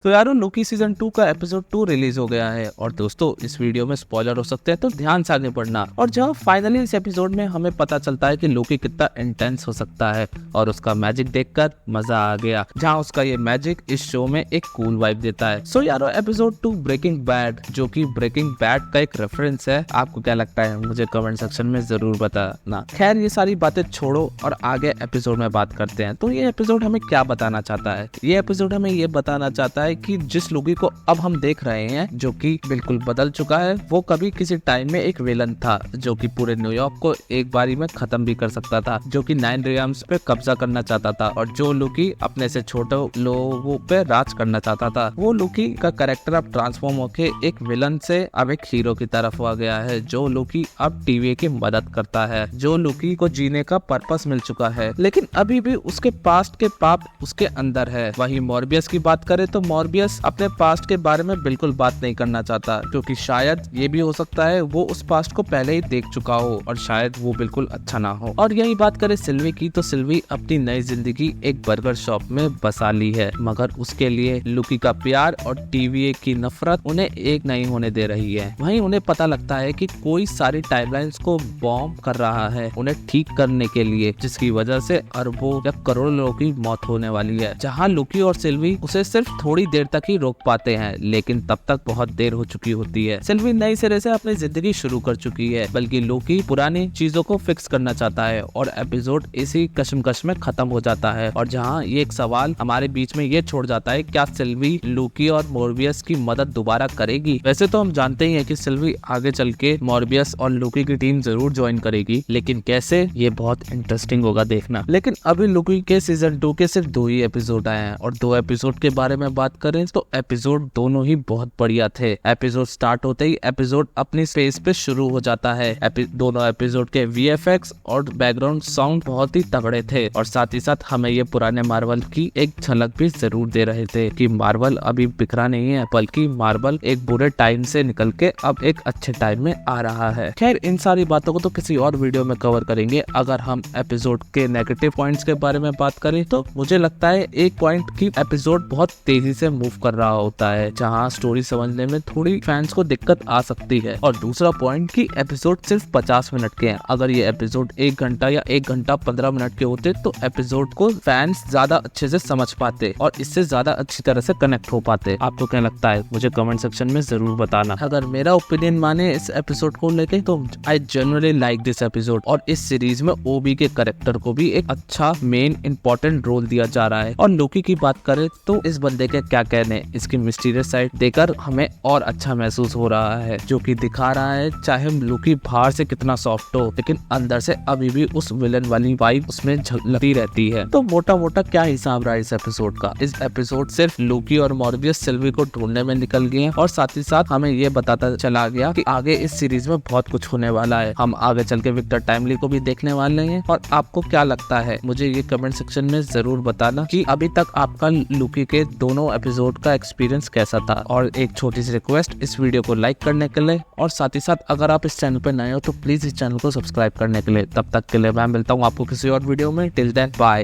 तो यारो Loki season 2 का एपिसोड 2 रिलीज हो गया है और दोस्तों इस वीडियो में स्पॉइलर हो सकते हैं तो ध्यान से आगे पढ़ना। और जहाँ फाइनली इस एपिसोड में हमें पता चलता है कि लोकी कितना इंटेंस हो सकता है और उसका मैजिक देखकर मजा आ गया, जहाँ उसका ये मैजिक इस शो में एक कूल वाइब देता है। सो यारो एपिसोड 2 ब्रेकिंग बैड, जो कि ब्रेकिंग बैड का एक रेफरेंस है। आपको क्या लगता है मुझे कमेंट सेक्शन में जरूर बताना। खैर ये सारी बातें छोड़ो और आगे एपिसोड में बात करते हैं। तो ये एपिसोड हमें क्या बताना चाहता है? ये एपिसोड हमें ये बताना चाहता है कि जिस लोकी को अब हम देख रहे हैं, जो कि बिल्कुल बदल चुका है, वो कभी किसी टाइम में एक विलन था जो कि पूरे न्यूयॉर्क को एक बारी में खत्म भी कर सकता था, जो कि 9 रियम्स पे कब्जा करना चाहता था और जो लोकी अपने से छोटे लोगों पे राज करना चाहता था। वो लोकी का कैरेक्टर अब ट्रांसफॉर्म होके एक विलन से अब एक हीरो की तरफ आ गया है। जो लोकी अब टीवी की मदद करता है, जो लोकी को जीने का पर्पस मिल चुका है, लेकिन अभी भी उसके पास्ट के पाप उसके अंदर है। वहीं मॉर्बियस की बात करें तो मॉर्बियस अपने पास्ट के बारे में बिल्कुल बात नहीं करना चाहता, क्योंकि शायद ये भी हो सकता है वो उस पास्ट को पहले ही देख चुका हो और शायद वो बिल्कुल अच्छा ना हो। और यही बात करें सिल्वी की, तो सिल्वी अपनी नई जिंदगी एक बर्गर शॉप में बसा ली है, मगर उसके लिए लुकी का प्यार और टीवीए की नफरत उन्हें एक नहीं होने दे रही है। वहीं उन्हें पता लगता है कि कोई सारी टाइमलाइंस को बॉम्ब कर रहा है उन्हें ठीक करने के लिए, जिसकी वजह से अरबों या करोड़ों लोगों की मौत होने वाली है। जहाँ लुकी और सिल्वी उसे सिर्फ थोड़ी देर तक ही रोक पाते हैं, लेकिन तब तक बहुत देर हो चुकी होती है। सिल्वी नई सिरे से अपनी जिंदगी शुरू कर चुकी है, बल्कि लोकी पुरानी चीजों को फिक्स करना चाहता है और एपिसोड इसी कश्मकश में खत्म हो जाता है। और जहाँ ये एक सवाल हमारे बीच में ये छोड़ जाता है, क्या सिल्वी लोकी और मॉर्बियस की मदद दोबारा करेगी? वैसे तो हम जानते ही हैं कि सिल्वी आगे चल के मॉर्बियस और लोकी की टीम जरूर ज्वाइन करेगी, लेकिन कैसे, ये बहुत इंटरेस्टिंग होगा देखना। लेकिन अभी लोकी के सीजन 2 के सिर्फ 2 ही एपिसोड आए हैं और 2 एपिसोड के बारे में बात करें तो एपिसोड दोनों ही बहुत बढ़िया थे। एपिसोड स्टार्ट होते ही एपिसोड अपनी स्पेस पे शुरू हो जाता है। दोनों एपिसोड के वीएफएक्स और बैकग्राउंड साउंड बहुत ही तगड़े थे और साथ ही साथ हमें ये पुराने मार्वल की एक झलक भी जरूर दे रहे थे कि मार्वल अभी बिखरा नहीं है, बल्कि मार्वल एक बुरे टाइम से निकल के अब एक अच्छे टाइम में आ रहा है। खैर इन सारी बातों को तो किसी और वीडियो में कवर करेंगे। अगर हम एपिसोड के नेगेटिव पॉइंट्स के बारे में बात करें तो मुझे लगता है एक पॉइंट की एपिसोड बहुत तेजी से मूव कर रहा होता है, जहाँ स्टोरी समझने में थोड़ी फैंस को दिक्कत आ सकती है। और दूसरा पॉइंट कि एपिसोड सिर्फ 50 मिनट के हैं। अगर ये एपिसोड 1 घंटा या 1 घंटा 15 मिनट के होते तो एपिसोड को फैंस ज्यादा अच्छे से समझ पाते और इससे ज्यादा अच्छी तरह से कनेक्ट हो पाते। आपको क्या लगता है मुझे कमेंट सेक्शन में जरूर बताना। अगर मेरा ओपिनियन माने इस एपिसोड को लेके तो I generally like this episode और इस सीरीज में ओबी के कैरेक्टर को भी एक अच्छा मेन इंपॉर्टेंट रोल दिया जा रहा है। और लोकी की बात करें तो इस बंदे के क्या कहने, इसकी मिस्टीरियस साइड देखकर हमें और अच्छा महसूस हो रहा है, जो कि दिखा रहा है चाहे लोकी बाहर से कितना सॉफ्ट हो, लेकिन अंदर से अभी भी उस विलन वाली वाइब उसमें झलकती रहती है। तो मोटा मोटा क्या हिसाब रहा है इस एपिसोड का? इस एपिसोड सिर्फ लोकी और मॉर्बियस सिल्वी को ढूंढने में निकल गए हैं और साथ ही साथ हमें ये बताता चला गया कि आगे इस सीरीज में बहुत कुछ होने वाला है। हम आगे चल के विक्टर टाइमली को भी देखने वाले हैं। और आपको क्या लगता है मुझे ये कमेंट सेक्शन में जरूर बताना कि अभी तक आपका लोकी के दोनों एपिसोड का एक्सपीरियंस कैसा था। और एक छोटी सी रिक्वेस्ट, इस वीडियो को लाइक करने के लिए और साथ ही साथ अगर आप इस चैनल पर नए हो तो प्लीज इस चैनल को सब्सक्राइब करने के लिए। तब तक के लिए मैं मिलता हूँ आपको किसी और वीडियो में। Till then bye.